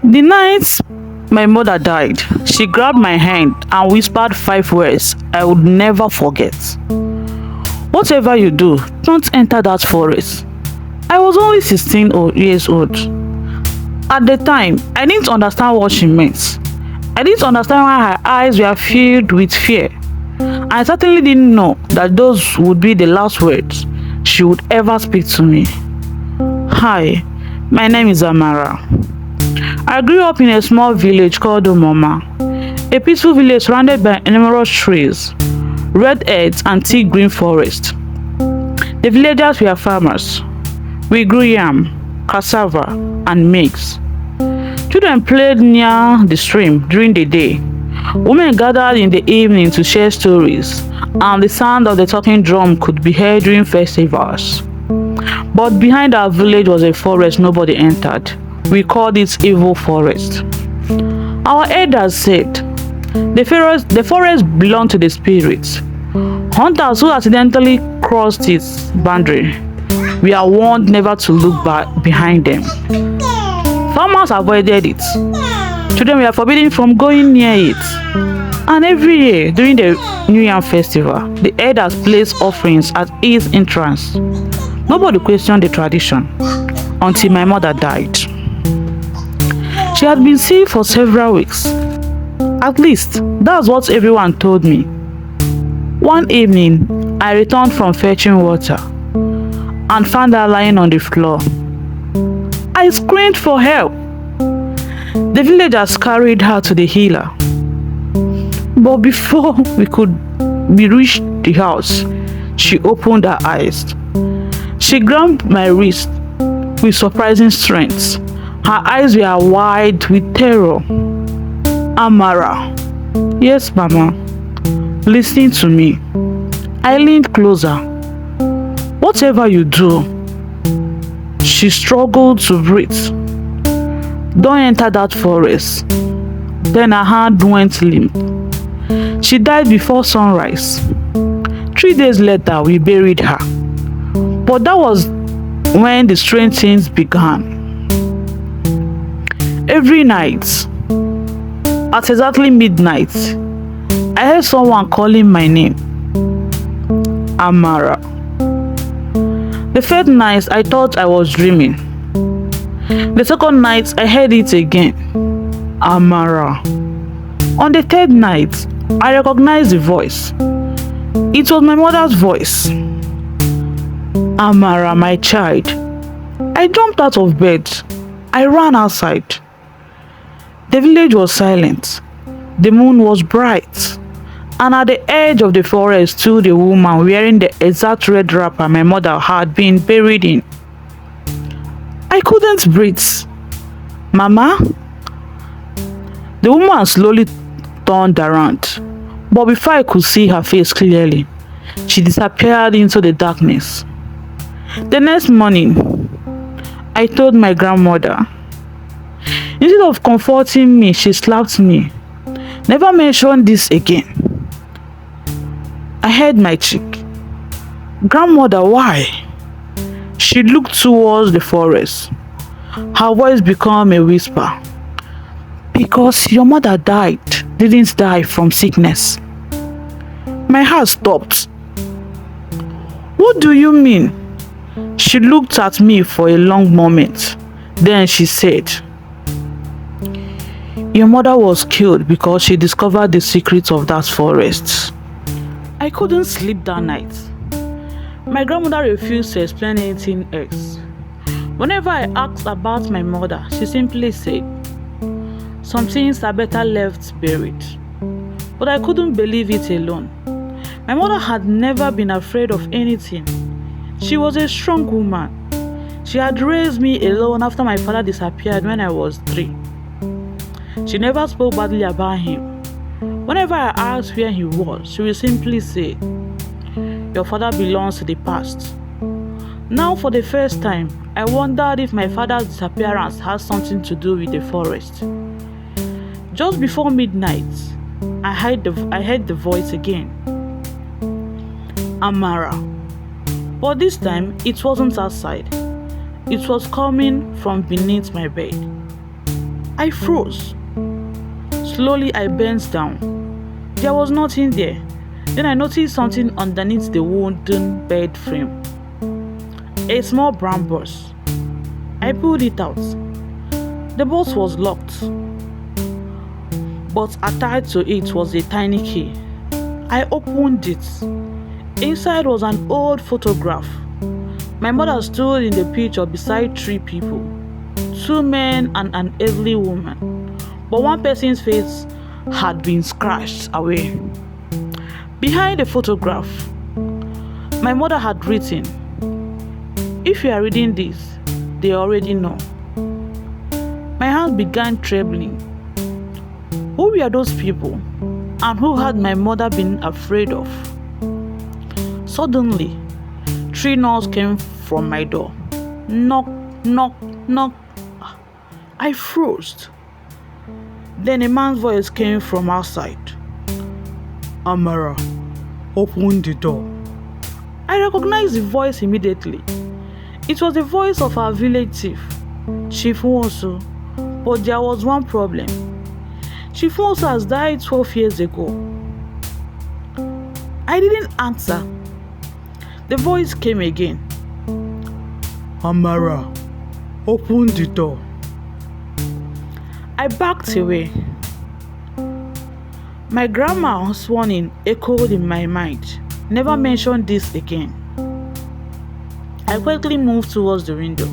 The night my mother died, she grabbed my hand and whispered 5 words I would never forget. Whatever you do, don't enter that forest. I was only 16 years old. At the time, I didn't understand what she meant. I didn't understand why her eyes were filled with fear. I certainly didn't know that those would be the last words she would ever speak to me. Hi, my name is Amara. I grew up in a small village called Omoma, a peaceful village surrounded by numerous trees, red earth and thick green forest. The villagers were farmers. We grew yam, cassava and maize. Children played near the stream during the day. Women gathered in the evening to share stories, and the sound of the talking drum could be heard during festivals. But behind our village was a forest nobody entered. We called it Evil Forest. Our elders said the forest belonged to the spirits. Hunters who accidentally crossed its boundary were warned never to look back behind them. Farmers avoided it. Children were forbidden from going near it. And every year during the New Yam festival, the elders placed offerings at its entrance. Nobody questioned the tradition until my mother died. She had been sick for several weeks. At least, that's what everyone told me. One evening, I returned from fetching water and found her lying on the floor. I screamed for help. The villagers carried her to the healer. But before we could reach the house, she opened her eyes. She grabbed my wrist with surprising strength. Her eyes were wide with terror. Amara. Yes, Mama. Listening to me. I leaned closer. Whatever you do. She struggled to breathe. Don't enter that forest. Then her hand went limp. She died before sunrise. 3 days later, we buried her. But that was when the strange things began. Every night, at exactly midnight, I heard someone calling my name. Amara. The first night, I thought I was dreaming. The second night, I heard it again. Amara. On the third night, I recognized the voice. It was my mother's voice. Amara, my child. I jumped out of bed. I ran outside. The village was silent. The moon was bright. And at the edge of the forest stood a woman wearing the exact red wrapper my mother had been buried in. I couldn't breathe. Mama? The woman slowly turned around, but before I could see her face clearly, she disappeared into the darkness. The next morning, I told my grandmother. Instead of comforting me, she slapped me. Never mention this again. I held my cheek. Grandmother, why? She looked towards the forest. Her voice became a whisper. Because your mother didn't die from sickness. My heart stopped. What do you mean? She looked at me for a long moment. Then she said, your mother was killed because she discovered the secrets of that forest. I couldn't sleep that night. My grandmother refused to explain anything else. Whenever I asked about my mother, she simply said, some things are better left buried. But I couldn't believe it alone. My mother had never been afraid of anything. She was a strong woman. She had raised me alone after my father disappeared when I was 3. She never spoke badly about him. Whenever I asked where he was, she would simply say, your father belongs to the past. Now for the first time, I wondered if my father's disappearance had something to do with the forest. Just before midnight, I heard the voice again. Amara. But this time, it wasn't outside. It was coming from beneath my bed. I froze. Slowly, I bent down. There was nothing there. Then I noticed something underneath the wooden bed frame. A small brown box. I pulled it out. The box was locked, but attached to it was a tiny key. I opened it. Inside was an old photograph. My mother stood in the picture beside three people, two men and an elderly woman, but one person's face had been scratched away. Behind the photograph, my mother had written, "If you are reading this, they already know." My hand began trembling. Who were those people, and who had my mother been afraid of? Suddenly, three knocks came from my door. Knock, knock, knock. I froze. Then a man's voice came from outside. "Amara, open the door." I recognized the voice immediately. It was the voice of our village chief, Chief Nwosu. But there was one problem. Chief Nwosu has died 12 years ago. I didn't answer. The voice came again. "Amara, open the door." I backed away. My grandma's warning echoed in my mind. Never mention this again. I quickly moved towards the window.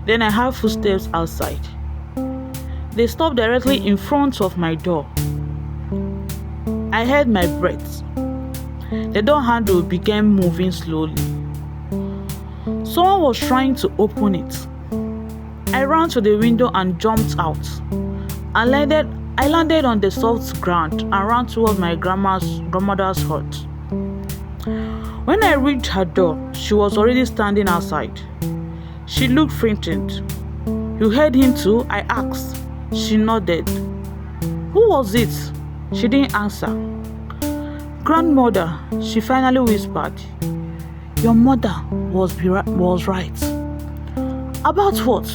Then I heard footsteps outside. They stopped directly in front of my door. I held my breath. The door handle began moving slowly. Someone was trying to open it. I ran to the window and jumped out. I landed on the soft ground and ran towards my grandmother's hut. When I reached her door, she was already standing outside. She looked frightened. "You heard him too?" I asked. She nodded. "Who was it?" She didn't answer. "Grandmother," she finally whispered. "Your mother was right." "About what?"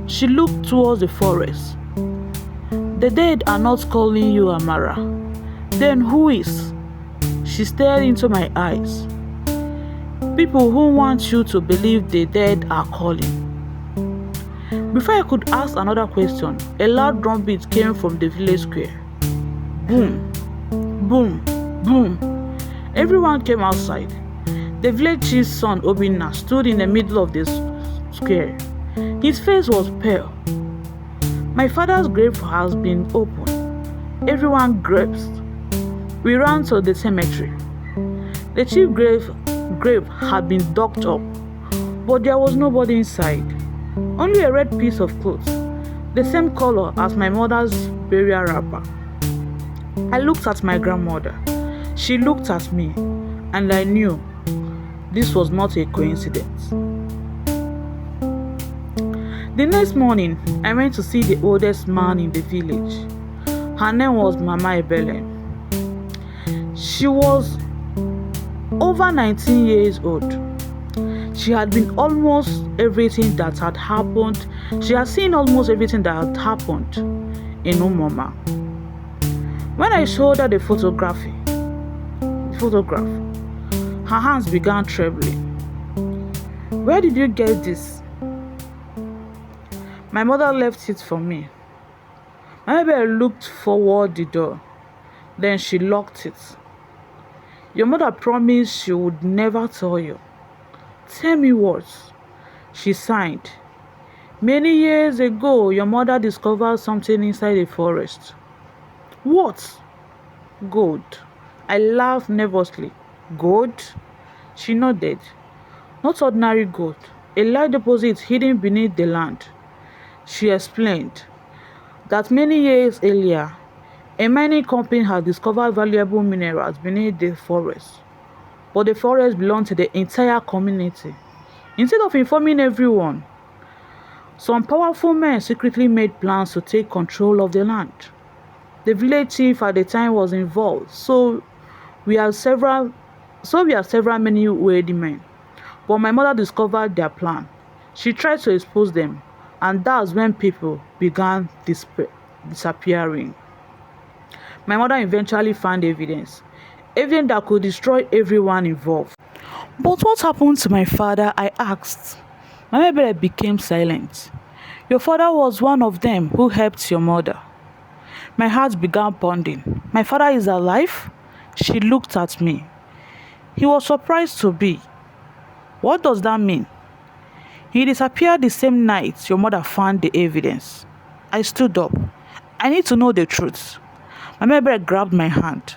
She looked towards the forest. "The dead are not calling you, Amara." "Then who is?" She stared into my eyes. "People who want you to believe the dead are calling." Before I could ask another question, a loud drumbeat came from the village square. Boom, boom, boom. Everyone came outside. The village chief's son, Obinna, stood in the middle of the square. His face was pale. My father's grave has been opened. Everyone gasped. We ran to the cemetery. The chief's grave had been dug up, but there was nobody inside. Only a red piece of cloth, the same color as my mother's burial wrapper. I looked at my grandmother. She looked at me, and I knew this was not a coincidence. The next morning, I went to see the oldest man in the village. Her name was Mama Ebele. She was over 19 years old. She had been almost everything that had happened. She had seen almost everything that had happened in Umoma. When I showed her the photograph, her hands began trembling. "Where did you get this?" My mother left it for me. My baby looked forward the door. Then she locked it. "Your mother promised she would never tell you." "Tell me what?" She sighed. "Many years ago, your mother discovered something inside the forest." "What?" "Gold." I laughed nervously. "Gold?" She nodded. "Not ordinary gold. A large deposit hidden beneath the land." She explained that many years earlier, a mining company had discovered valuable minerals beneath the forest. But the forest belonged to the entire community. Instead of informing everyone, some powerful men secretly made plans to take control of the land. The village chief at the time was involved, so we had several many wealthy men. But my mother discovered their plan. She tried to expose them, And that's when people began disappearing. My mother eventually found evidence that could destroy everyone involved. But what happened to my father? I asked. My mother became silent. Your father was one of them who helped your mother. My heart began pounding. My father is alive? She looked at me. He was surprised to be. What does that mean? He disappeared the same night your mother found the evidence. I stood up. I need to know the truth. My mother grabbed my hand.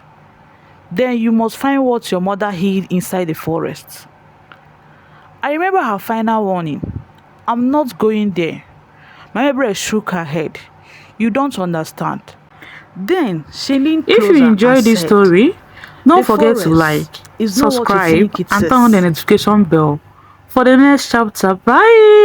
Then you must find what your mother hid inside the forest. I remember her final warning. I'm not going there. My mother shook her head. You don't understand. Then she leaned closer. If you enjoyed this said, story, don't forget to "Forest like, is not what you subscribe, think it and is." turn on the notification bell for the next chapter. Bye.